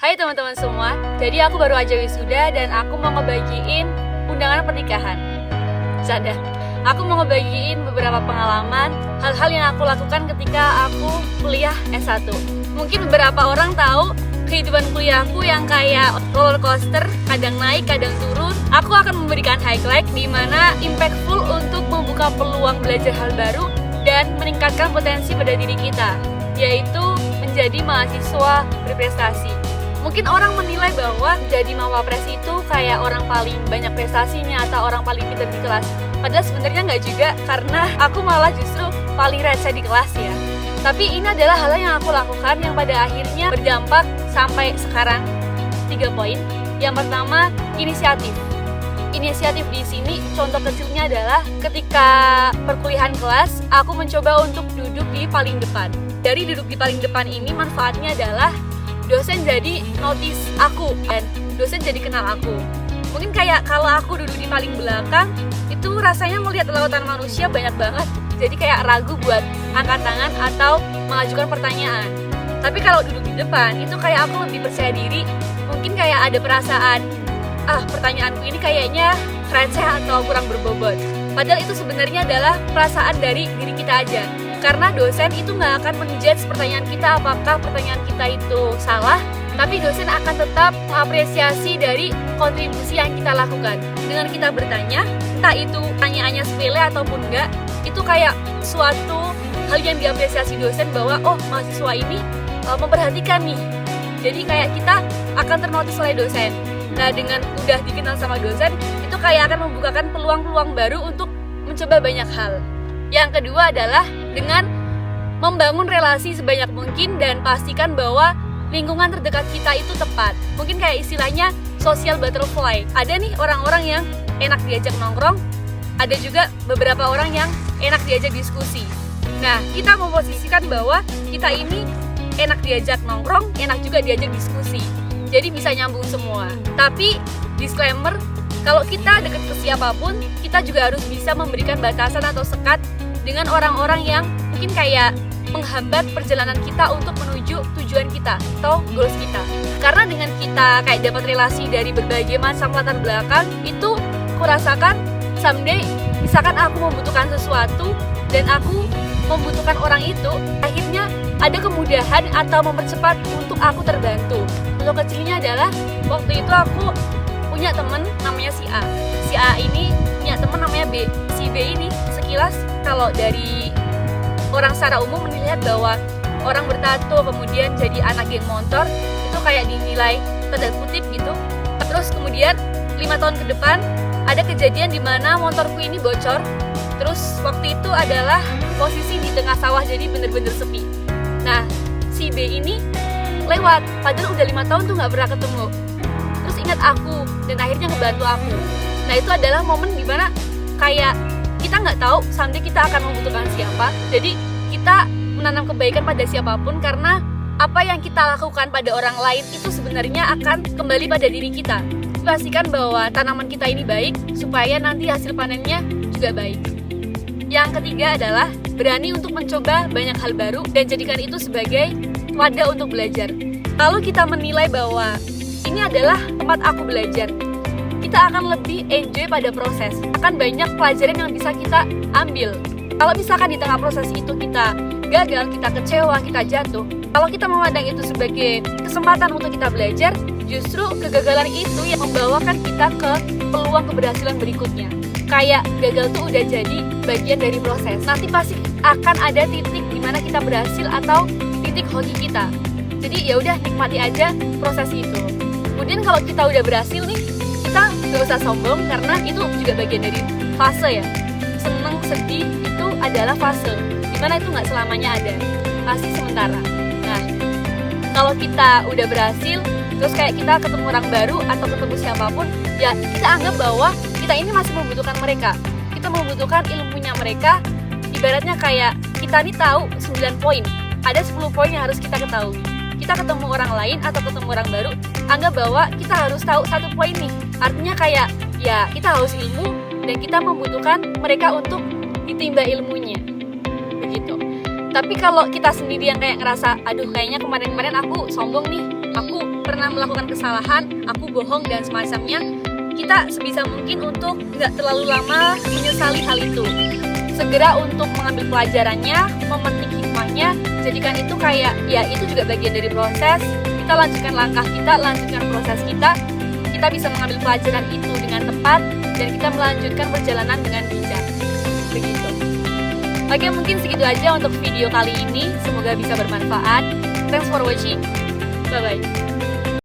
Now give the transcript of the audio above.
Hai teman-teman semua, jadi aku baru aja wisuda dan aku mau ngebagiin undangan pernikahan. Canda, aku mau ngebagiin beberapa pengalaman, hal-hal yang aku lakukan ketika aku kuliah S1. Mungkin beberapa orang tahu kehidupan kuliahku yang kayak roller coaster, kadang naik, kadang turun. Aku akan memberikan highlight di mana impactful untuk membuka peluang belajar hal baru dan meningkatkan potensi pada diri kita, yaitu menjadi mahasiswa berprestasi. Mungkin orang menilai bahwa jadi mawapres itu kayak orang paling banyak prestasinya atau orang paling pintar di kelas. Padahal sebenarnya nggak juga, karena aku malah justru paling receh di kelas ya. Tapi ini adalah hal yang aku lakukan yang pada akhirnya berdampak sampai sekarang. 3 poin. Yang pertama, inisiatif. Inisiatif di sini contoh kecilnya adalah ketika perkuliahan kelas, aku mencoba untuk duduk di paling depan. Dari duduk di paling depan ini manfaatnya adalah dosen jadi notice aku dan dosen jadi kenal aku. Mungkin kayak kalau aku duduk di paling belakang, itu rasanya melihat lautan manusia banyak banget. Jadi kayak ragu buat angkat tangan atau mengajukan pertanyaan. Tapi kalau duduk di depan, itu kayak aku lebih percaya diri. Mungkin kayak ada perasaan, pertanyaanku ini kayaknya receh atau kurang berbobot. Padahal itu sebenarnya adalah perasaan dari diri kita aja. Karena dosen itu nggak akan menjudge pertanyaan kita apakah pertanyaan kita itu salah, tapi dosen akan tetap mengapresiasi dari kontribusi yang kita lakukan. Dengan kita bertanya, entah itu pertanyaannya sepele ataupun enggak, itu kayak suatu hal yang diapresiasi dosen bahwa mahasiswa ini memperhatikan nih. Jadi kayak kita akan ternotis oleh dosen. Nah, dengan udah dikenal sama dosen, itu kayak akan membukakan peluang-peluang baru untuk mencoba banyak hal. Yang kedua adalah dengan membangun relasi sebanyak mungkin dan pastikan bahwa lingkungan terdekat kita itu tepat. Mungkin kayak istilahnya social butterfly. Ada nih orang-orang yang enak diajak nongkrong, ada juga beberapa orang yang enak diajak diskusi. Nah, kita memposisikan bahwa kita ini enak diajak nongkrong, enak juga diajak diskusi. Jadi bisa nyambung semua. Tapi disclaimer, kalau kita dekat ke siapapun, kita juga harus bisa memberikan batasan atau sekat dengan orang-orang yang mungkin kayak menghambat perjalanan kita untuk menuju tujuan kita atau goals kita. Karena dengan kita kayak dapat relasi dari berbagai macam latar belakang, itu aku rasakan someday misalkan aku membutuhkan sesuatu dan aku membutuhkan orang itu, akhirnya ada kemudahan atau mempercepat untuk aku terbantu. Contoh kecilnya adalah waktu itu aku punya temen namanya si A. Si A ini punya temen namanya B. Si B ini sekilas kalau dari orang secara umum melihat bahwa orang bertato kemudian jadi anak geng motor itu kayak dinilai tanda kutip gitu. Terus kemudian 5 tahun ke depan ada kejadian di mana motorku ini bocor. Terus waktu itu adalah posisi di tengah sawah, jadi bener-bener sepi. Nah, si B ini lewat, padahal udah 5 tahun tuh nggak pernah ketemu. Terus ingat aku dan akhirnya ngebantu aku. Nah, itu adalah momen dimana kayak kita nggak tahu someday kita akan membutuhkan siapa. Jadi kita menanam kebaikan pada siapapun karena apa yang kita lakukan pada orang lain itu sebenarnya akan kembali pada diri kita. Pastikan bahwa tanaman kita ini baik supaya nanti hasil panennya juga baik. Yang ketiga adalah berani untuk mencoba banyak hal baru dan jadikan itu sebagai wadah untuk belajar. Kalau kita menilai bahwa ini adalah tempat aku belajar, kita akan lebih enjoy pada proses. Akan banyak pelajaran yang bisa kita ambil. Kalau misalkan di tengah proses itu kita gagal, kita kecewa, kita jatuh, kalau kita memandang itu sebagai kesempatan untuk kita belajar, justru kegagalan itu yang membawakan kita ke peluang keberhasilan berikutnya. Kayak gagal tuh udah jadi bagian dari proses. Nanti pasti akan ada titik di mana kita berhasil atau titik hoki kita. Jadi ya udah nikmati aja proses itu. Kemudian kalau kita udah berhasil nih, kita gak usah sombong karena itu juga bagian dari fase ya. Seneng, sedih itu adalah fase. Dimana itu gak selamanya ada, pasti sementara. Nah, kalau kita udah berhasil, terus kayak kita ketemu orang baru atau ketemu siapapun, ya kita anggap bahwa kita ini masih membutuhkan mereka. Kita membutuhkan ilmunya mereka. Ibaratnya kayak kita nih tahu 9 poin, ada 10 poin yang harus kita ketahui. Kita ketemu orang lain atau ketemu orang baru, anggap bahwa kita harus tahu 1 poin nih. Artinya kayak ya kita haus ilmu dan kita membutuhkan mereka untuk ditimba ilmunya. Begitu. Tapi kalau kita sendiri yang kayak ngerasa, aduh kayaknya kemarin-kemarin aku sombong nih, aku pernah melakukan kesalahan, aku bohong dan semacamnya, kita sebisa mungkin untuk nggak terlalu lama menyesali hal itu. Segera untuk mengambil pelajarannya, memetik hikmahnya, jadikan itu kayak, ya itu juga bagian dari proses. Kita lanjutkan langkah kita, lanjutkan proses kita bisa mengambil pelajaran itu dengan tepat, dan kita melanjutkan perjalanan dengan bijak. Begitu. Oke, mungkin segitu aja untuk video kali ini. Semoga bisa bermanfaat. Thanks for watching. Bye-bye.